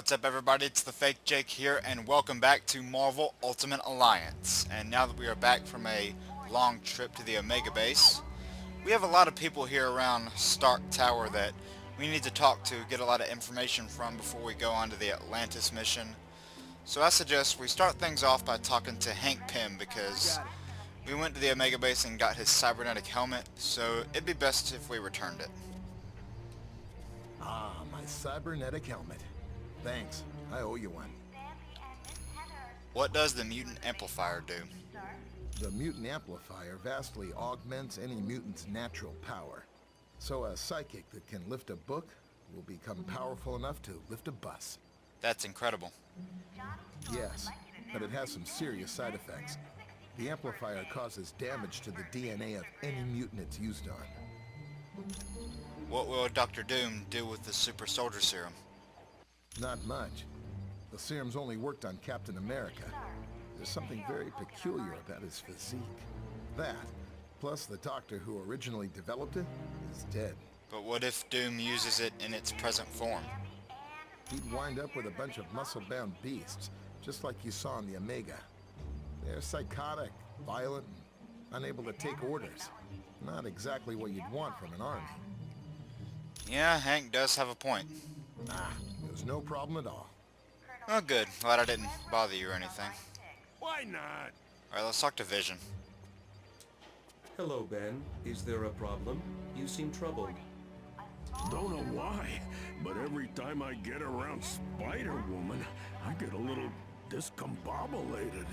What's up everybody, it's the Fake Jake here, and welcome back to Marvel Ultimate Alliance. And now that we are back from a long trip to the Omega Base, we have a lot of people here around Stark Tower that we need to talk to, get a lot of information from before we go on to the Atlantis mission. So I suggest we start things off by talking to Hank Pym, because we went to the Omega Base and got his cybernetic helmet, so it'd be best if we returned it. Ah, my cybernetic helmet. Thanks. I owe you one. What does the mutant amplifier do? The mutant amplifier vastly augments any mutant's natural power. So a psychic that can lift a book will become powerful enough to lift a bus. That's incredible. Yes, but it has some serious side effects. The amplifier causes damage to the DNA of any mutant it's used on. What will Dr. Doom do with the super soldier serum? Not much. The serum's only worked on Captain America. There's something very peculiar about his physique. That, plus the doctor who originally developed it, is dead. But what if Doom uses it in its present form? He'd wind up with a bunch of muscle-bound beasts, just like you saw in the Omega. They're psychotic, violent, and unable to take orders. Not exactly what you'd want from an army. Yeah, Hank does have a point. Ah, there's no problem at all. Oh good, glad I didn't bother you or anything. Why not? Alright, let's talk to Vision. Hello, Ben. Is there a problem? You seem troubled. Don't know why, but every time I get around Spider-Woman, I get a little discombobulated.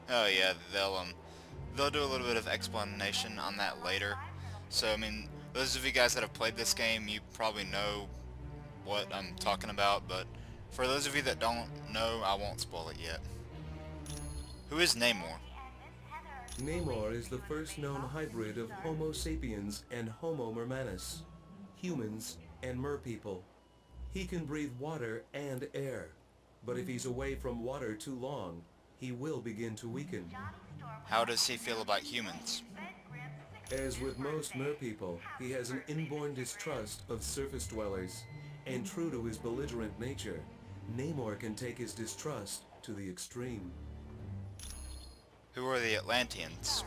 Oh yeah, they'll do a little bit of explanation on that later. So I mean, those of you guys that have played this game, you probably know what I'm talking about, but for those of you that don't know, I won't spoil it yet. Who is Namor? Namor is the first known hybrid of Homo sapiens and Homo mermanus, humans and merpeople. He can breathe water and air, but if he's away from water too long, he will begin to weaken. How does he feel about humans? As with most merpeople, he has an inborn distrust of surface dwellers, and true to his belligerent nature, Namor can take his distrust to the extreme. Who are the Atlanteans?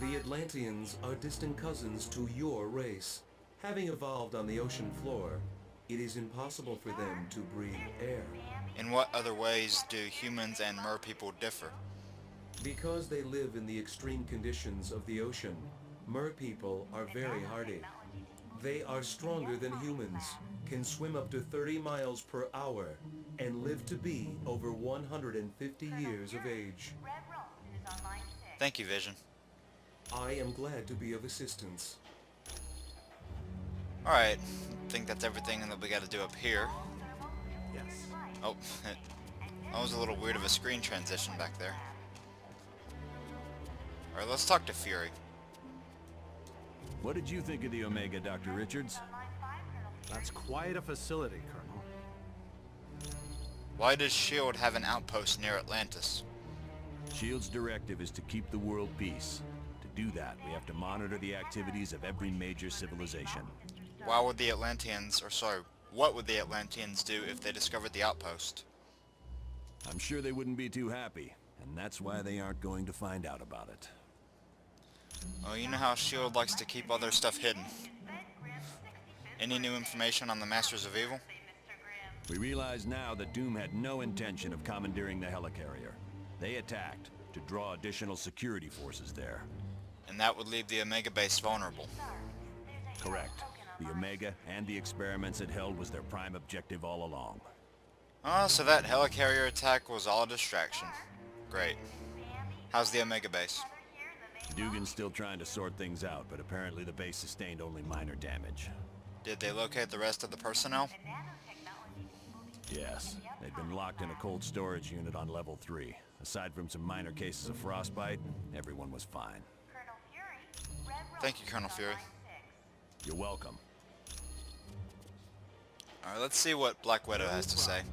The Atlanteans are distant cousins to your race. Having evolved on the ocean floor, it is impossible for them to breathe air. In what other ways do humans and merpeople differ? Because they live in the extreme conditions of the ocean, merpeople are very hardy. They are stronger than humans, can swim up to 30 miles per hour, and live to be over 150 years of age. Thank you, Vision. I am glad to be of assistance. Alright, I think that's everything that we got to do up here. Yes. Oh, that was a little weird of a screen transition back there. Alright, let's talk to Fury. What did you think of the Omega, Dr. Richards? That's quite a facility, Colonel. Why does S.H.I.E.L.D. have an outpost near Atlantis? S.H.I.E.L.D.'s directive is to keep the world peace. To do that, we have to monitor the activities of every major civilization. Why would the Atlanteans, or sorry, what would the Atlanteans do if they discovered the outpost? I'm sure they wouldn't be too happy, and that's why they aren't going to find out about it. Well, you know how S.H.I.E.L.D. likes to keep all their stuff hidden. Any new information on the Masters of Evil? We realize now that Doom had no intention of commandeering the helicarrier. They attacked to draw additional security forces there. And that would leave the Omega base vulnerable. Correct. The Omega and the experiments it held was their prime objective all along. Oh, so that helicarrier attack was all a distraction. Great. How's the Omega base? Dugan's still trying to sort things out, but apparently the base sustained only minor damage. Did they locate the rest of the personnel? Yes, they'd been locked in a cold storage unit on level 3. Aside from some minor cases of frostbite, everyone was fine. Thank you, Colonel Fury. You're welcome. Alright, let's see what Black Widow has to say.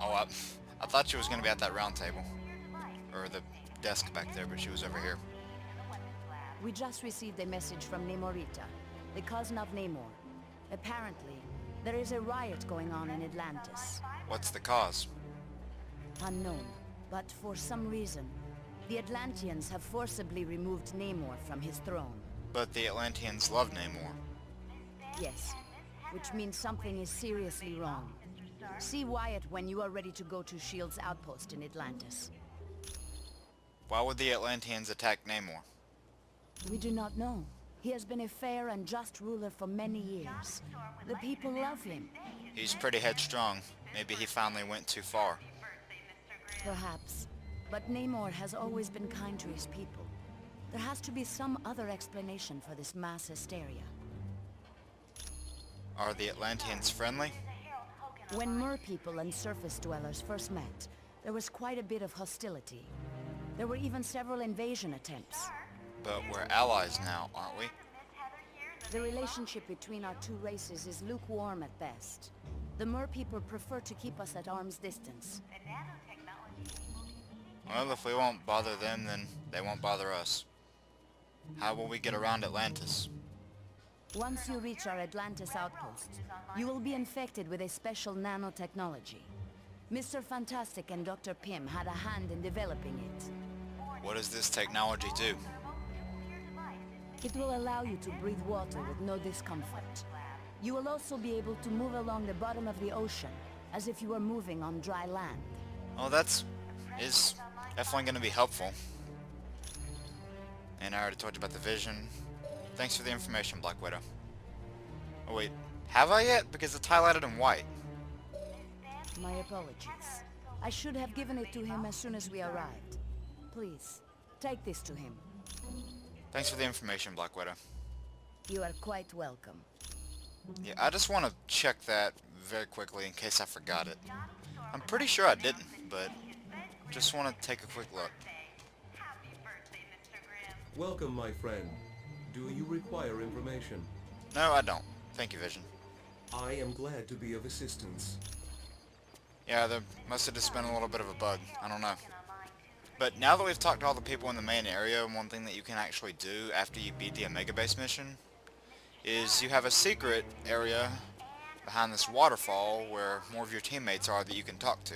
Oh, I thought she was going to be at that round table. Or the desk back there, but she was over here. We just received a message from Namorita, the cousin of Namor. Apparently, There is a riot going on in Atlantis. What's the cause? Unknown, but for some reason, the Atlanteans have forcibly removed Namor from his throne. But the Atlanteans love Namor. Yes, which means something is seriously wrong. See Wyatt when you are ready to go to S.H.I.E.L.D.'s outpost in Atlantis. Why would the Atlanteans attack Namor? We do not know. He has been a fair and just ruler for many years. The people love him. He's pretty headstrong. Maybe he finally went too far. Perhaps. But Namor has always been kind to his people. There has to be some other explanation for this mass hysteria. Are the Atlanteans friendly? When Mer people and surface dwellers first met, there was quite a bit of hostility. There were even several invasion attempts. But we're allies now, aren't we? The relationship between our two races is lukewarm at best. The Mer people prefer to keep us at arm's distance. Well, if we won't bother them, then they won't bother us. How will we get around Atlantis? Once you reach our Atlantis outpost, you will be infected with a special nanotechnology. Mr. Fantastic and Dr. Pym had a hand in developing it. What does this technology do? It will allow you to breathe water with no discomfort. You will also be able to move along the bottom of the ocean, as if you were moving on dry land. Oh, is definitely going to be helpful. And I already told you about the vision. Thanks for the information, Black Widow. Oh wait, have I yet? Because it's highlighted in white. My apologies. I should have given it to him as soon as we arrived. Please, take this to him. Thanks for the information, Black Widow. You are quite welcome. Yeah, I just want to check that very quickly in case I forgot it. I'm pretty sure I didn't, but just want to take a quick look. Welcome, my friend. Do you require information? No, I don't. Thank you, Vision. I am glad to be of assistance. Yeah, there must have just been a little bit of a bug. I don't know. But now that we've talked to all the people in the main area, one thing that you can actually do after you beat the Omega Base mission is you have a secret area behind this waterfall where more of your teammates are that you can talk to.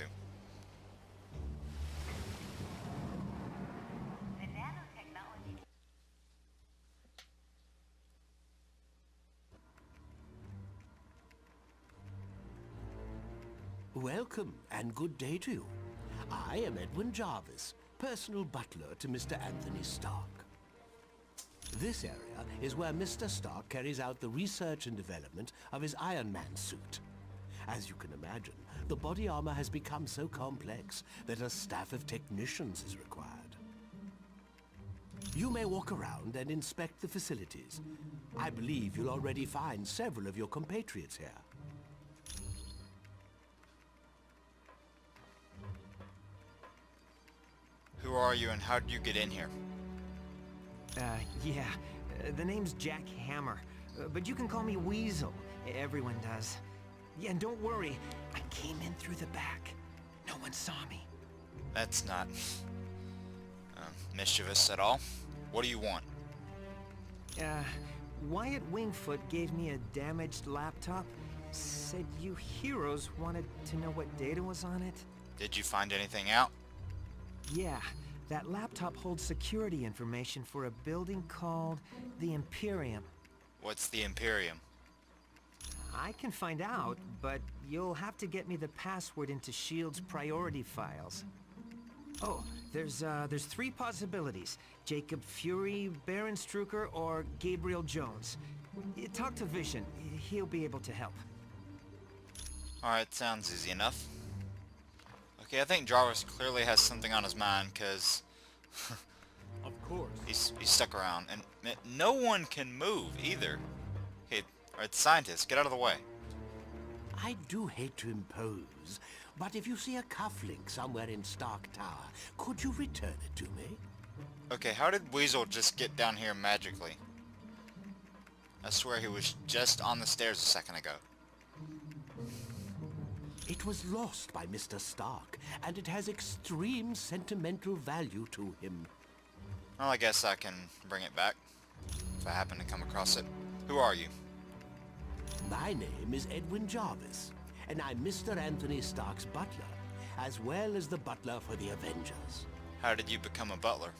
Welcome, and good day to you. I am Edwin Jarvis, personal butler to Mr. Anthony Stark. This area is where Mr. Stark carries out the research and development of his Iron Man suit. As you can imagine, the body armor has become so complex that a staff of technicians is required. You may walk around and inspect the facilities. I believe you'll already find several of your compatriots here. Who are you and how did you get in here? The name's Jack Hammer, but you can call me Weasel. Everyone does. Yeah, and don't worry, I came in through the back. No one saw me. That's not mischievous at all. What do you want? Wyatt Wingfoot gave me a damaged laptop. Said you heroes wanted to know what data was on it. Did you find anything out? Yeah, that laptop holds security information for a building called the Imperium. What's the Imperium? I can find out, but you'll have to get me the password into S.H.I.E.L.D.'s priority files. Oh, there's 3 possibilities. Jacob Fury, Baron Strucker, or Gabriel Jones. Talk to Vision. He'll be able to help. Alright, sounds easy enough. Okay, I think Jarvis clearly has something on his mind, because Of course. he's stuck around. And no one can move, either. Okay, alright, scientists, get out of the way. I do hate to impose, but if you see a cufflink somewhere in Stark Tower, could you return it to me? Okay, how did Weasel just get down here magically? I swear he was just on the stairs a second ago. It was lost by Mr. Stark, and it has extreme sentimental value to him. Well, I guess I can bring it back, if I happen to come across it. Who are you? My name is Edwin Jarvis, and I'm Mr. Anthony Stark's butler, as well as the butler for the Avengers. How did you become a butler?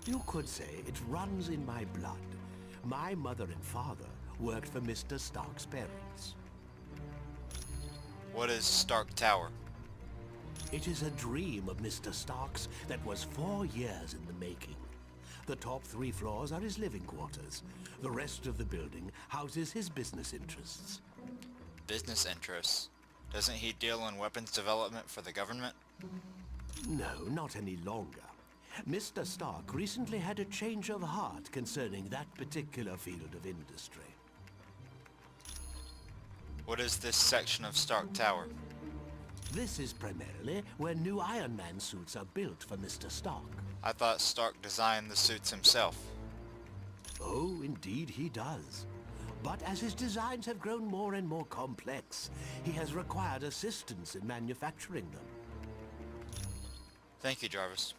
You could say it runs in my blood. My mother and father worked for Mr. Stark's parents. What is Stark Tower? It is a dream of Mr. Stark's that was 4 years in the making. The top 3 floors are his living quarters. The rest of the building houses his business interests. Business interests? Doesn't he deal in weapons development for the government? No, not any longer. Mr. Stark recently had a change of heart concerning that particular field of industry. What is this section of Stark Tower? This is primarily where new Iron Man suits are built for Mr. Stark. I thought Stark designed the suits himself. Oh, indeed he does. But as his designs have grown more and more complex, he has required assistance in manufacturing them. Thank you, Jarvis.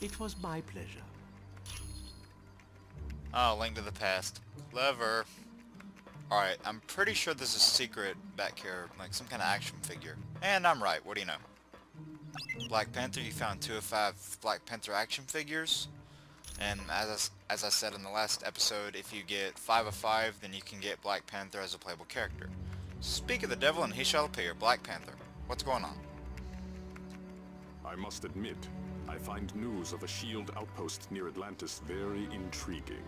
It was my pleasure. Oh, Link to the Past. Clever. Alright, I'm pretty sure there's a secret back here, like some kind of action figure. And I'm right, what do you know? Black Panther, you found 2 of 5 Black Panther action figures. And as I said in the last episode, if you get 5 of 5, then you can get Black Panther as a playable character. Speak of the devil and he shall appear, Black Panther. What's going on? I must admit, I find news of a SHIELD outpost near Atlantis very intriguing.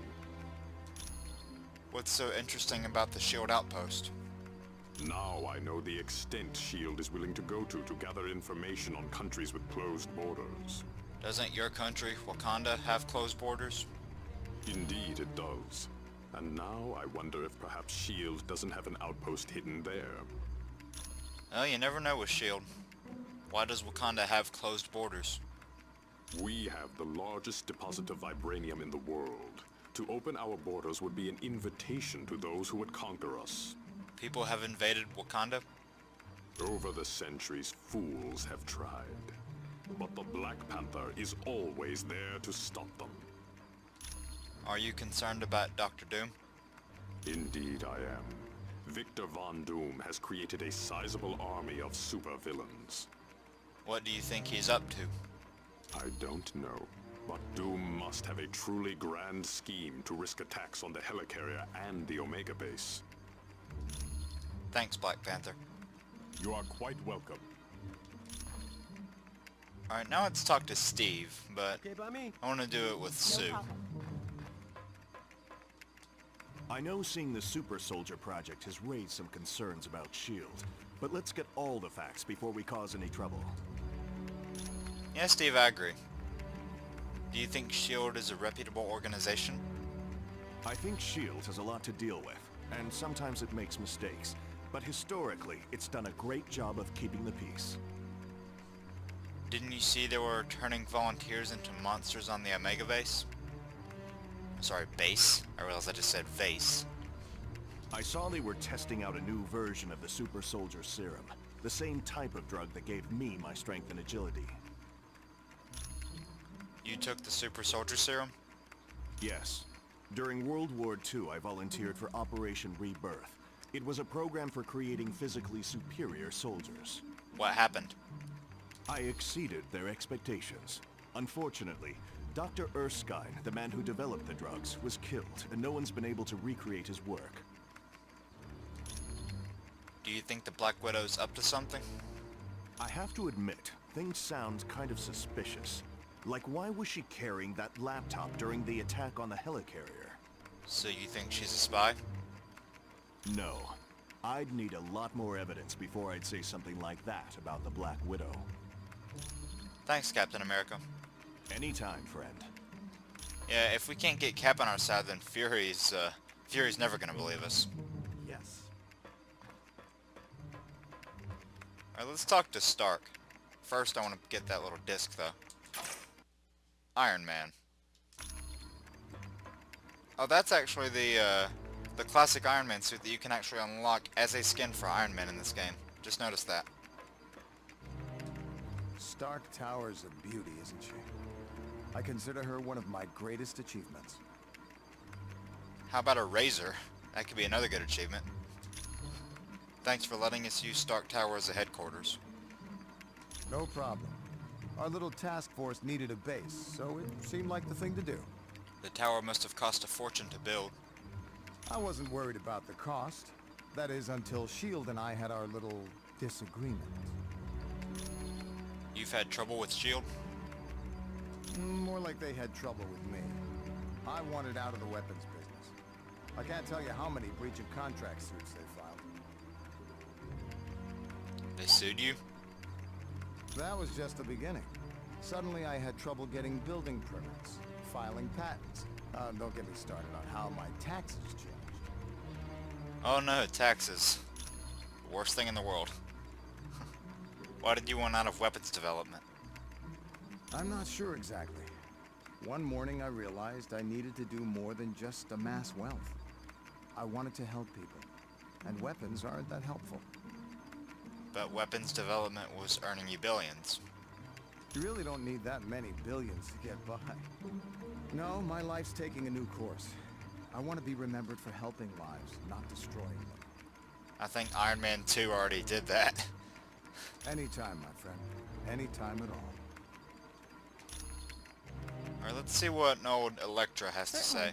What's so interesting about the SHIELD outpost? Now I know the extent SHIELD is willing to go to gather information on countries with closed borders. Doesn't your country, Wakanda, have closed borders? Indeed it does. And now I wonder if perhaps SHIELD doesn't have an outpost hidden there. Well, you never know with SHIELD. Why does Wakanda have closed borders? We have the largest deposit of vibranium in the world. To open our borders would be an invitation to those who would conquer us. People have invaded Wakanda? Over the centuries, fools have tried. But the Black Panther is always there to stop them. Are you concerned about Dr. Doom? Indeed I am. Victor Von Doom has created a sizable army of supervillains. What do you think he's up to? I don't know, but Doom must have a truly grand scheme to risk attacks on the helicarrier and the Omega base. Thanks, Black Panther. You are quite welcome. Alright, now let's talk to Steve, but Okay by me. I want to do it with Sue. I know seeing the Super Soldier project has raised some concerns about SHIELD, but let's get all the facts before we cause any trouble. Yeah, Steve, I agree. Do you think SHIELD is a reputable organization? I think SHIELD has a lot to deal with, and sometimes it makes mistakes, but historically, it's done a great job of keeping the peace. Didn't you see they were turning volunteers into monsters on the Omega base? Sorry, base? I realized I just said vase. I saw they were testing out a new version of the Super Soldier Serum, the same type of drug that gave me my strength and agility. You took the Super Soldier Serum? Yes. During World War II, I volunteered for Operation Rebirth. It was a program for creating physically superior soldiers. What happened? I exceeded their expectations. Unfortunately, Dr. Erskine, the man who developed the drugs, was killed, and no one's been able to recreate his work. Do you think the Black Widow's up to something? I have to admit, things sound kind of suspicious. Like, why was she carrying that laptop during the attack on the helicarrier? So you think she's a spy? No. I'd need a lot more evidence before I'd say something like that about the Black Widow. Thanks, Captain America. Anytime, friend. Yeah, if we can't get Cap on our side, then Fury's never gonna believe us. Yes. Alright, let's talk to Stark. First, I want to get that little disc, though. Iron Man. Oh, that's actually the classic Iron Man suit that you can actually unlock as a skin for Iron Man in this game. Just noticed that. Stark Tower's a beauty, isn't she? I consider her one of my greatest achievements. How about a razor? That could be another good achievement. Thanks for letting us use Stark Tower as a headquarters. No problem. Our little task force needed a base, so it seemed like the thing to do. The tower must have cost a fortune to build. I wasn't worried about the cost. That is, until S.H.I.E.L.D. and I had our little disagreement. You've had trouble with S.H.I.E.L.D.? More like they had trouble with me. I wanted out of the weapons business. I can't tell you how many breach of contract suits they filed. They sued you? That was just the beginning. Suddenly I had trouble getting building permits, filing patents. Don't get me started on how my taxes changed. Oh no, taxes. The worst thing in the world. Why did you want out of weapons development? I'm not sure exactly. One morning I realized I needed to do more than just amass wealth. I wanted to help people, and weapons aren't that helpful. But weapons development was earning you billions. You really don't need that many billions to get by. No, my life's taking a new course. I want to be remembered for helping lives, not destroying them. I think Iron Man 2 already did that. Anytime, my friend. Anytime at all. Alright, let's see what an old Elektra has to say.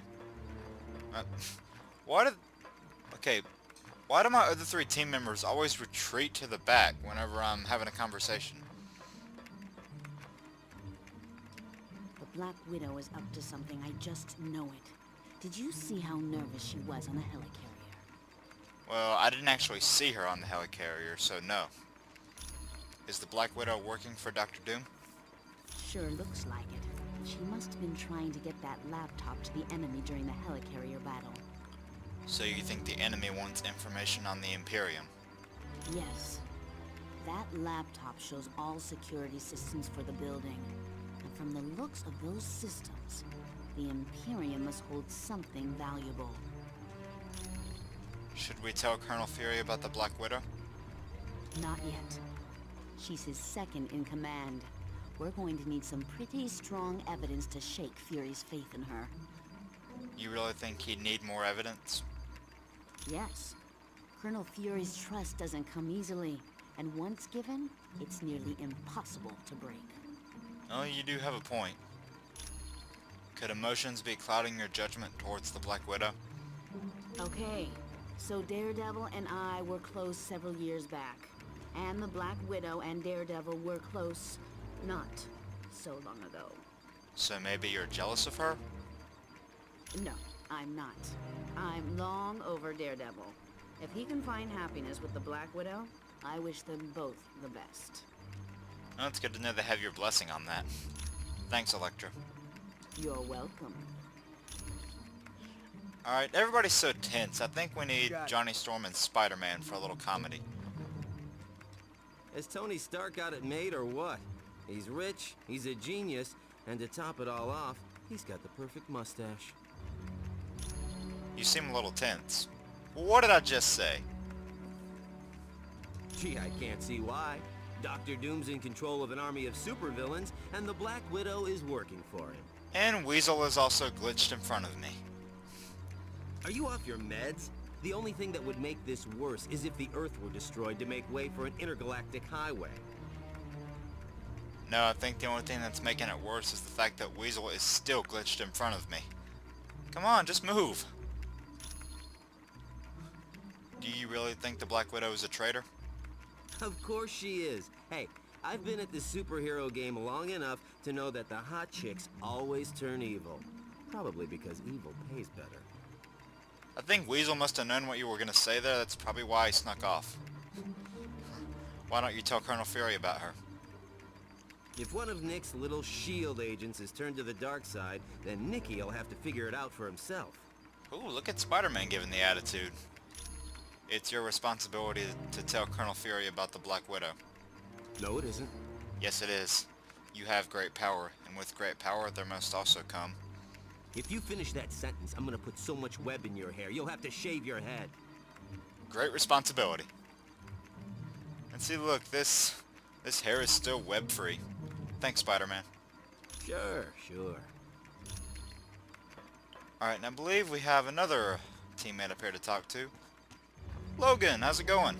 Why do my other three team members always retreat to the back whenever I'm having a conversation? The Black Widow is up to something, I just know it. Did you see how nervous she was on the helicarrier? Well, I didn't actually see her on the helicarrier, so no. Is the Black Widow working for Dr. Doom? Sure looks like it. She must have been trying to get that laptop to the enemy during the helicarrier battle. So you think the enemy wants information on the Imperium? Yes. That laptop shows all security systems for the building. And from the looks of those systems, the Imperium must hold something valuable. Should we tell Colonel Fury about the Black Widow? Not yet. She's his second in command. We're going to need some pretty strong evidence to shake Fury's faith in her. You really think he'd need more evidence? Yes. Colonel Fury's trust doesn't come easily, and once given, it's nearly impossible to break. Oh, you do have a point. Could emotions be clouding your judgment towards the Black Widow? Okay, so Daredevil and I were close several years back. And the Black Widow and Daredevil were close not so long ago. So maybe you're jealous of her? No, I'm not. I'm long over Daredevil. If he can find happiness with the Black Widow, I wish them both the best. Well, it's good to know they have your blessing on that. Thanks, Elektra. You're welcome. Alright, everybody's so tense. I think we need Johnny Storm and Spider-Man for a little comedy. Has Tony Stark got it made or what? He's rich, he's a genius, and to top it all off, he's got the perfect mustache. You seem a little tense. What did I just say? Gee, I can't see why. Dr. Doom's in control of an army of supervillains, and the Black Widow is working for him. And Weasel is also glitched in front of me. Are you off your meds? The only thing that would make this worse is if the Earth were destroyed to make way for an intergalactic highway. No, I think the only thing that's making it worse is the fact that Weasel is still glitched in front of me. Come on, just move. Do you really think the Black Widow is a traitor? Of course she is. Hey, I've been at the superhero game long enough to know that the hot chicks always turn evil. Probably because evil pays better. I think Weasel must have known what you were going to say there. That's probably why he snuck off. Why don't you tell Colonel Fury about her? If one of Nick's little S.H.I.E.L.D. agents is turned to the dark side, then Nicky'll have to figure it out for himself. Ooh, look at Spider-Man giving the attitude. It's your responsibility to tell Colonel Fury about the Black Widow. No, it isn't. Yes, it is. You have great power, and with great power, there must also come... If you finish that sentence, I'm gonna put so much web in your hair, you'll have to shave your head. Great responsibility. And see, look, this hair is still web-free. Thanks, Spider-Man. Sure. Alright, and I believe we have another teammate up here to talk to. Logan, how's it going?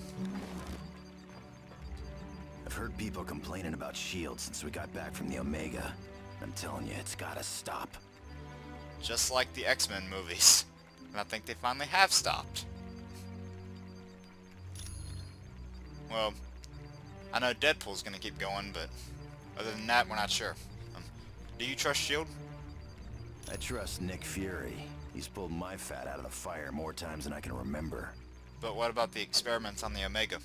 I've heard people complaining about S.H.I.E.L.D. since we got back from the Omega. I'm telling you, it's gotta stop. Just like the X-Men movies. And I think they finally have stopped. Well, I know Deadpool's gonna keep going, but other than that, we're not sure. Do you trust S.H.I.E.L.D.? I trust Nick Fury. He's pulled my fat out of the fire more times than I can remember. But what about the experiments on the Omega?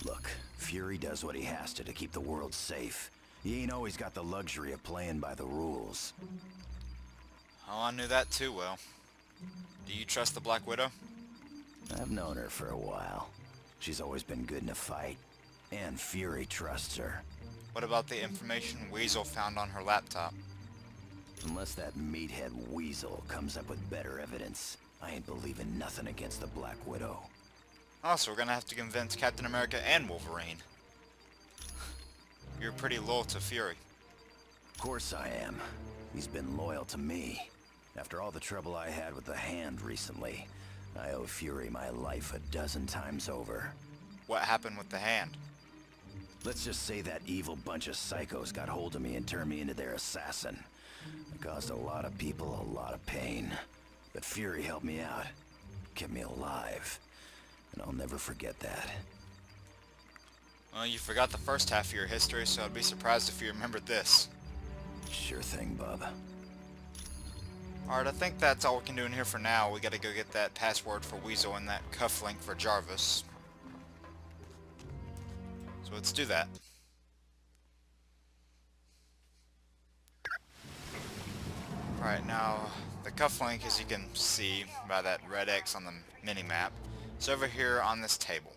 Look, Fury does what he has to keep the world safe. He ain't always got the luxury of playing by the rules. Oh, I knew that too well. Do you trust the Black Widow? I've known her for a while. She's always been good in a fight. And Fury trusts her. What about the information Weasel found on her laptop? Unless that meathead Weasel comes up with better evidence, I ain't believing nothing against the Black Widow. Oh, so we're gonna have to convince Captain America and Wolverine. You're pretty loyal to Fury. Of course I am. He's been loyal to me. After all the trouble I had with the Hand recently, I owe Fury my life a dozen times over. What happened with the Hand? Let's just say that evil bunch of psychos got hold of me and turned me into their assassin. It caused a lot of people a lot of pain. But Fury helped me out, kept me alive. And I'll never forget that. Well, you forgot the first half of your history, so I'd be surprised if you remembered this. Sure thing, bub. Alright, I think that's all we can do in here for now. We gotta go get that password for Weasel and that cufflink for Jarvis. So let's do that. Alright, now the cufflink, as you can see by that red X on the mini-map, is over here on this table.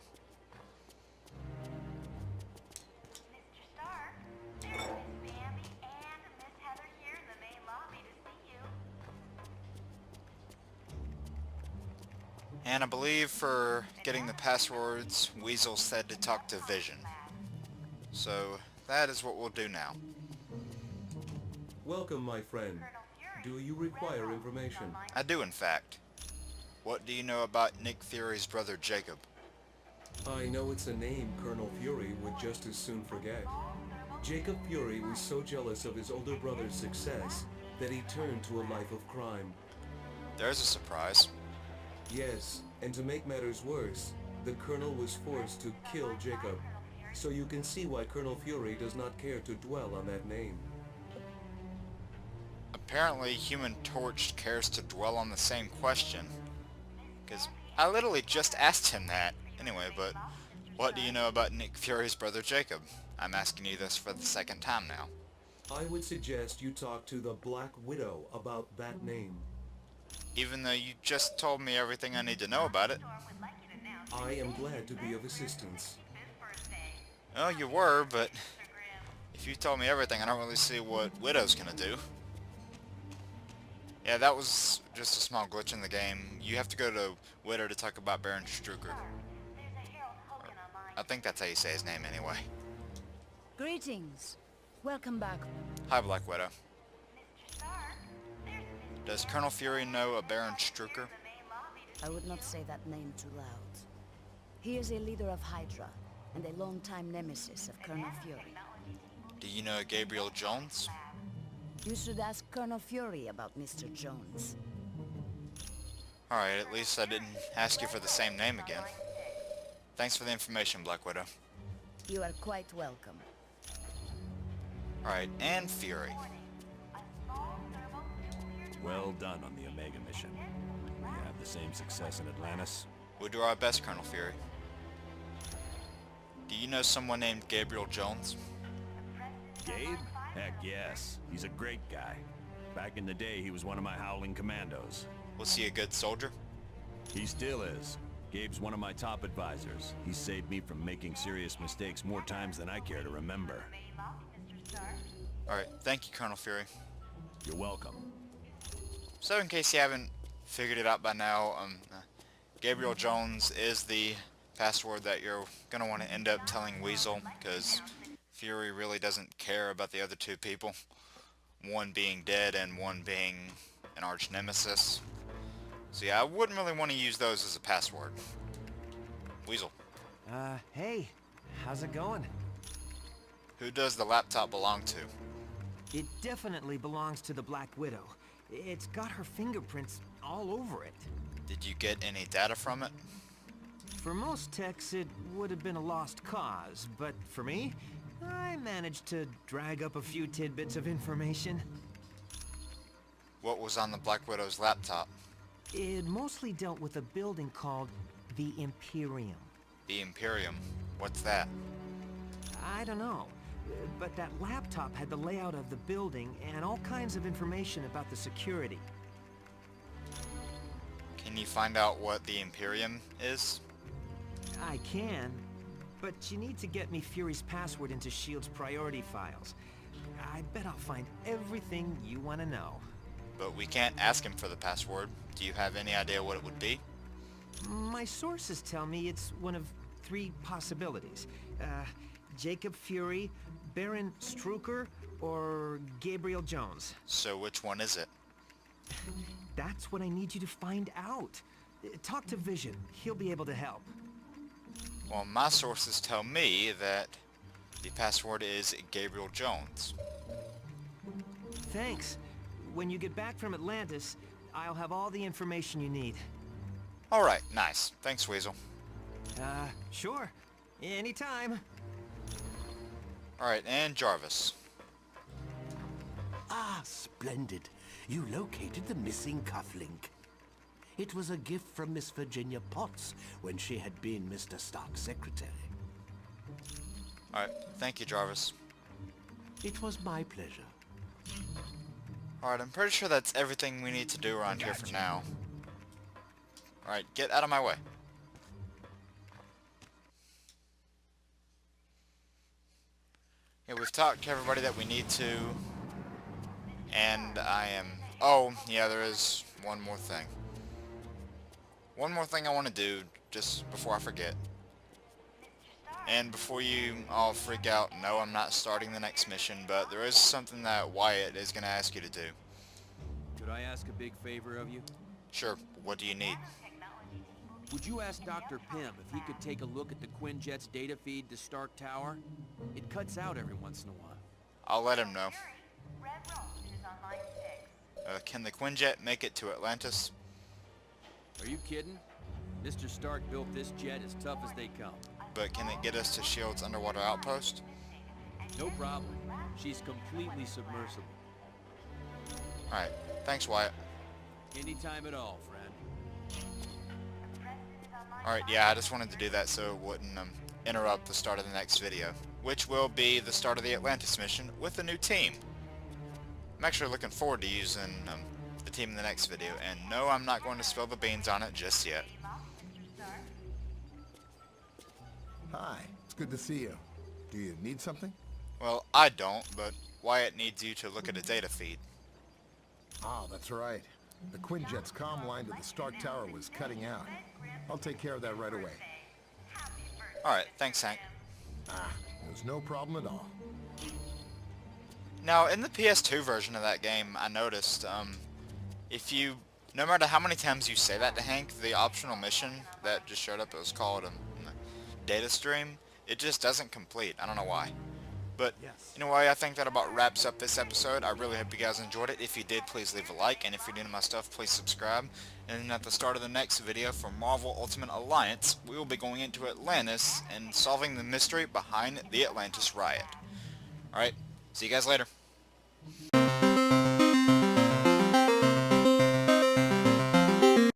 And I believe for getting the passwords, Weasel said to talk to Vision. So that is what we'll do now. Welcome, my friend. Do you require information? I do, in fact. What do you know about Nick Fury's brother Jacob? I know it's a name Colonel Fury would just as soon forget. Jacob Fury was so jealous of his older brother's success that he turned to a life of crime. There's a surprise. Yes, and to make matters worse, the Colonel was forced to kill Jacob. So you can see why Colonel Fury does not care to dwell on that name. Apparently, Human Torch cares to dwell on the same question. Because I literally just asked him that. Anyway, but what do you know about Nick Fury's brother Jacob? I'm asking you this for the second time now. I would suggest you talk to the Black Widow about that name. Even though you just told me everything I need to know about it. I am glad to be of assistance. Well, you were, but if you told me everything, I don't really see what Widow's gonna do. Yeah, that was just a small glitch in the game. You have to go to Widow to talk about Baron Strucker. I think that's how you say his name anyway. Greetings. Welcome back. Hi, Black Widow. Does Colonel Fury know a Baron Strucker? I would not say that name too loud. He is a leader of Hydra, and a longtime nemesis of Colonel Fury. Do you know Gabriel Jones? You should ask Colonel Fury about Mr. Jones. Alright, at least I didn't ask you for the same name again. Thanks for the information, Black Widow. You are quite welcome. Alright, and Fury. Well done on the Omega mission. We have the same success in Atlantis. We'll do our best, Colonel Fury. Do you know someone named Gabriel Jones? Gabe? Heck yes. He's a great guy. Back in the day, he was one of my Howling Commandos. Was he a good soldier? He still is. Gabe's one of my top advisors. He saved me from making serious mistakes more times than I care to remember. Alright, thank you, Colonel Fury. You're welcome. So in case you haven't figured it out by now, Gabriel Jones is the password that you're going to want to end up telling Weasel, because Fury really doesn't care about the other two people. One being dead and one being an arch nemesis. So yeah, I wouldn't really want to use those as a password. Weasel. Hey, how's it going? Who does the laptop belong to? It definitely belongs to the Black Widow. It's got her fingerprints all over it. Did you get any data from it? For most techs, it would have been a lost cause, but for me, I managed to drag up a few tidbits of information. What was on the Black Widow's laptop? It mostly dealt with a building called the Imperium. The Imperium. What's that? I don't know, but that laptop had the layout of the building and all kinds of information about the security. Can you find out what the Imperium is? I can, but you need to get me Fury's password into S.H.I.E.L.D.'s priority files. I bet I'll find everything you want to know. But we can't ask him for the password. Do you have any idea what it would be? My sources tell me it's one of 3 possibilities. Jacob Fury, Baron Strucker, or Gabriel Jones. So which one is it? That's what I need you to find out. Talk to Vision. He'll be able to help. Well, my sources tell me that the password is Gabriel Jones. Thanks. When you get back from Atlantis, I'll have all the information you need. Alright, nice. Thanks, Weasel. Sure. Anytime. Alright, and Jarvis. Ah, splendid. You located the missing cufflink. It was a gift from Miss Virginia Potts when she had been Mr. Stark's secretary. Alright, thank you, Jarvis. It was my pleasure. Alright, I'm pretty sure that's everything we need to do around here for now. Alright, get out of my way. Yeah, we've talked to everybody that we need to. And I am... Oh, yeah, there is one more thing. One more thing I want to do, just before I forget. And before you all freak out, no, I'm not starting the next mission, but there is something that Wyatt is going to ask you to do. Could I ask a big favor of you? Sure, what do you need? Would you ask Dr. Pym if he could take a look at the Quinjet's data feed to Stark Tower? It cuts out every once in a while. I'll let him know. Can the Quinjet make it to Atlantis? Are you kidding? Mr. Stark built this jet as tough as they come. But can it get us to S.H.I.E.L.D.'s underwater outpost? No problem. She's completely submersible. Alright, thanks, Wyatt. Anytime at all, friend. Alright, yeah, I just wanted to do that so it wouldn't interrupt the start of the next video, which will be the start of the Atlantis mission with a new team. I'm actually looking forward to using the team in the next video, and no, I'm not going to spill the beans on it just yet. Hi, it's good to see you. Do you need something? Well, I don't, but Wyatt needs you to look at a data feed. Ah, that's right. The Quinjet's comm line to the Stark Tower was cutting out. I'll take care of that right away. Alright, thanks, Hank. Ah, there's no problem at all. Now, in the PS2 version of that game, I noticed, no matter how many times you say that to Hank, the optional mission that just showed up, it was called data stream, it just doesn't complete. I don't know why. But, anyway, I think that about wraps up this episode. I really hope you guys enjoyed it. If you did, please leave a like, and if you're new to my stuff, please subscribe. And at the start of the next video for Marvel Ultimate Alliance, we will be going into Atlantis and solving the mystery behind the Atlantis riot. Alright, see you guys later.